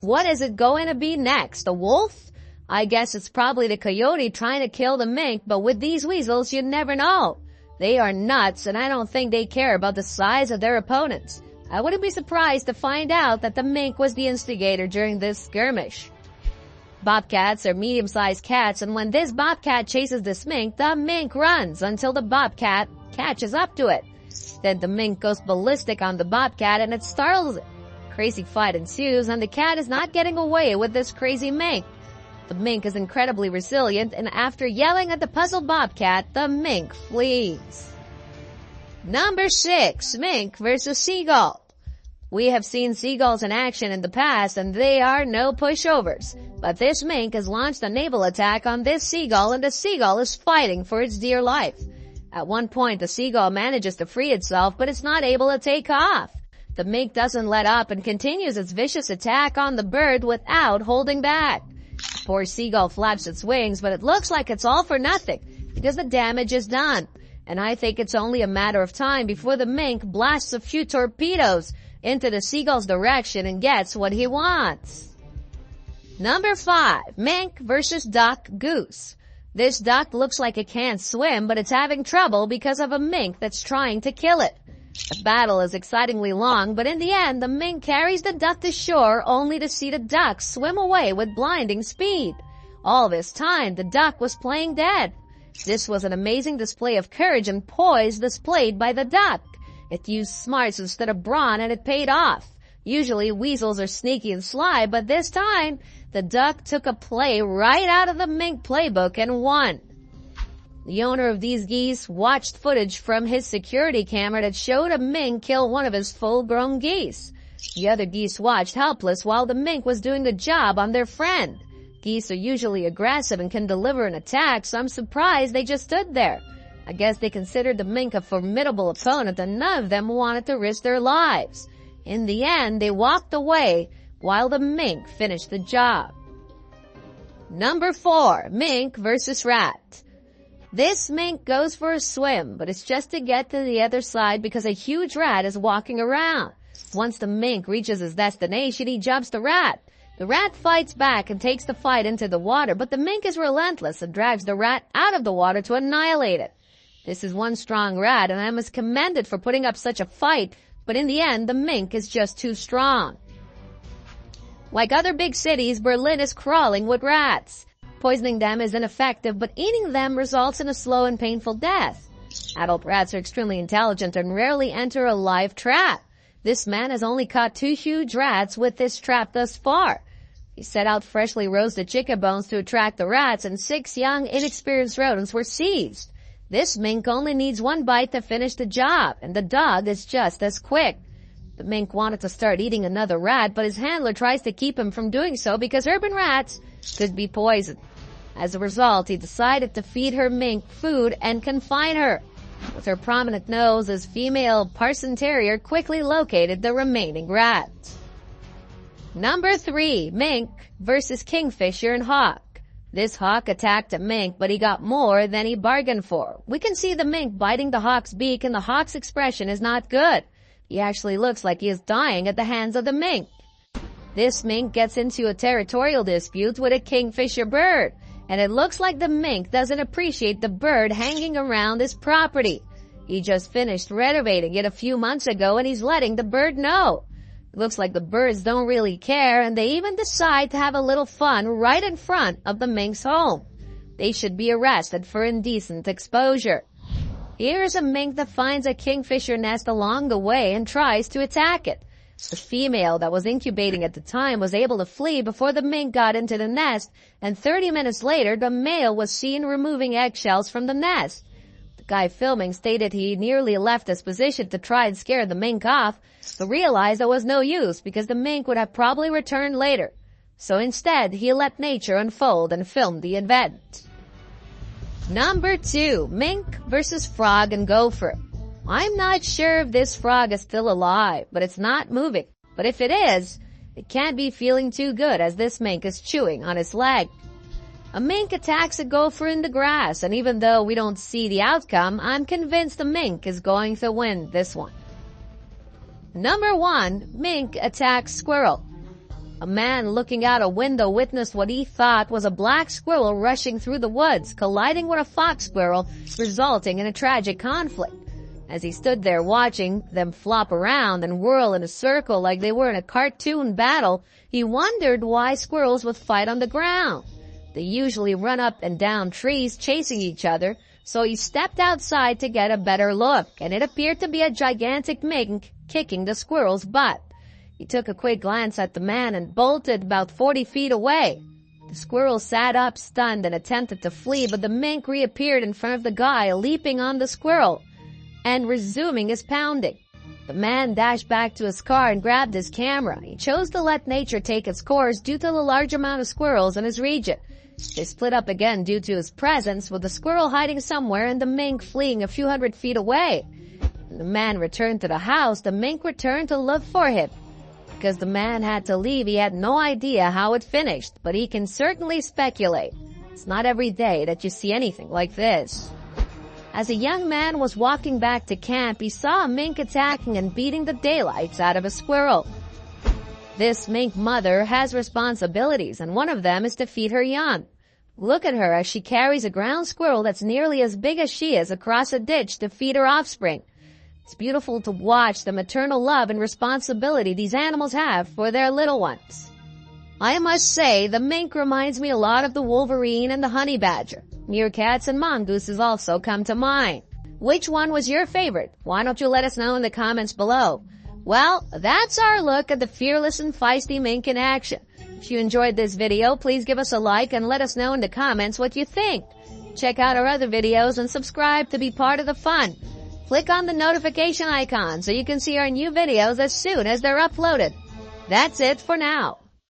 What is it going to be next? A wolf? I guess it's probably the coyote trying to kill the mink, but with these weasels, you never know. They are nuts, and I don't think they care about the size of their opponents. I wouldn't be surprised to find out that the mink was the instigator during this skirmish. Bobcats are medium-sized cats, and when this bobcat chases this mink, the mink runs until the bobcat catches up to it. Then the mink goes ballistic on the bobcat and it startles it. Crazy fight ensues, and the cat is not getting away with this crazy mink. The mink is incredibly resilient, and after yelling at the puzzled bobcat, the mink flees. Number 6. Mink versus seagull. We have seen seagulls in action in the past, and they are no pushovers. But this mink has launched a naval attack on this seagull, and the seagull is fighting for its dear life. At one point, the seagull manages to free itself, but it's not able to take off. The mink doesn't let up and continues its vicious attack on the bird without holding back. The poor seagull flaps its wings, but it looks like it's all for nothing because the damage is done. And I think it's only a matter of time before the mink blasts a few torpedoes into the seagull's direction and gets what he wants. Number 5. Mink versus duck goose. This duck looks like it can't swim, but it's having trouble because of a mink that's trying to kill it. The battle is excitingly long, but in the end, the mink carries the duck to shore only to see the duck swim away with blinding speed. All this time, the duck was playing dead. This was an amazing display of courage and poise displayed by the duck. It used smarts instead of brawn, and it paid off. Usually, weasels are sneaky and sly, but this time, the duck took a play right out of the mink playbook and won. The owner of these geese watched footage from his security camera that showed a mink kill one of his full-grown geese. The other geese watched helpless while the mink was doing the job on their friend. Geese are usually aggressive and can deliver an attack, so I'm surprised they just stood there. I guess they considered the mink a formidable opponent and none of them wanted to risk their lives. In the end, they walked away while the mink finished the job. Number 4. Mink versus rat. This mink goes for a swim, but it's just to get to the other side because a huge rat is walking around. Once the mink reaches his destination, he jumps the rat. The rat fights back and takes the fight into the water, but the mink is relentless and drags the rat out of the water to annihilate it. This is one strong rat, and I must commend it for putting up such a fight, but in the end, the mink is just too strong. Like other big cities, Berlin is crawling with rats. Poisoning them is ineffective, but eating them results in a slow and painful death. Adult rats are extremely intelligent and rarely enter a live trap. This man has only caught 2 huge rats with this trap thus far. He set out freshly roasted chicken bones to attract the rats, and 6 young, inexperienced rodents were seized. This mink only needs 1 bite to finish the job, and the dog is just as quick. The mink wanted to start eating another rat, but his handler tries to keep him from doing so because urban rats could be poisoned. As a result, he decided to feed her mink food and confine her. With her prominent nose, his female Parson Terrier quickly located the remaining rat. Number 3. Mink versus kingfisher and hawk. This hawk attacked a mink, but he got more than he bargained for. We can see the mink biting the hawk's beak, and the hawk's expression is not good. He actually looks like he is dying at the hands of the mink. This mink gets into a territorial dispute with a kingfisher bird, and it looks like the mink doesn't appreciate the bird hanging around his property. He just finished renovating it a few months ago, and he's letting the bird know. It looks like the birds don't really care, and they even decide to have a little fun right in front of the mink's home. They should be arrested for indecent exposure. Here's a mink that finds a kingfisher nest along the way and tries to attack it. The female that was incubating at the time was able to flee before the mink got into the nest, and 30 minutes later, the male was seen removing eggshells from the nest. The guy filming stated he nearly left his position to try and scare the mink off, but realized there was no use because the mink would have probably returned later. So instead, he let nature unfold and filmed the event. Number 2. Mink versus frog and gopher. I'm not sure if this frog is still alive, but it's not moving. But if it is, it can't be feeling too good as this mink is chewing on his leg. A mink attacks a gopher in the grass, and even though we don't see the outcome, I'm convinced the mink is going to win this one. Number 1. Mink attacks squirrel. A man looking out a window witnessed what he thought was a black squirrel rushing through the woods, colliding with a fox squirrel, resulting in a tragic conflict. As he stood there watching them flop around and whirl in a circle like they were in a cartoon battle, he wondered why squirrels would fight on the ground. They usually run up and down trees chasing each other, so he stepped outside to get a better look, and it appeared to be a gigantic mink kicking the squirrel's butt. He took a quick glance at the man and bolted about 40 feet away. The squirrel sat up stunned and attempted to flee, but the mink reappeared in front of the guy, leaping on the squirrel and resuming his pounding. The man dashed back to his car and grabbed his camera. He chose to let nature take its course due to the large amount of squirrels in his region. They split up again due to his presence, with the squirrel hiding somewhere and the mink fleeing a few hundred feet away. When the man returned to the house, the mink returned to look for him. Because the man had to leave, he had no idea how it finished, but he can certainly speculate. It's not every day that you see anything like this. As a young man was walking back to camp, he saw a mink attacking and beating the daylights out of a squirrel. This mink mother has responsibilities, and one of them is to feed her young. Look at her as she carries a ground squirrel that's nearly as big as she is across a ditch to feed her offspring. It's beautiful to watch the maternal love and responsibility these animals have for their little ones. I must say, the mink reminds me a lot of the wolverine and the honey badger. Meerkats and mongooses also come to mind. Which one was your favorite? Why don't you let us know in the comments below? Well, that's our look at the fearless and feisty mink in action. If you enjoyed this video, please give us a like and let us know in the comments what you think. Check out our other videos and subscribe to be part of the fun. Click on the notification icon so you can see our new videos as soon as they're uploaded. That's it for now.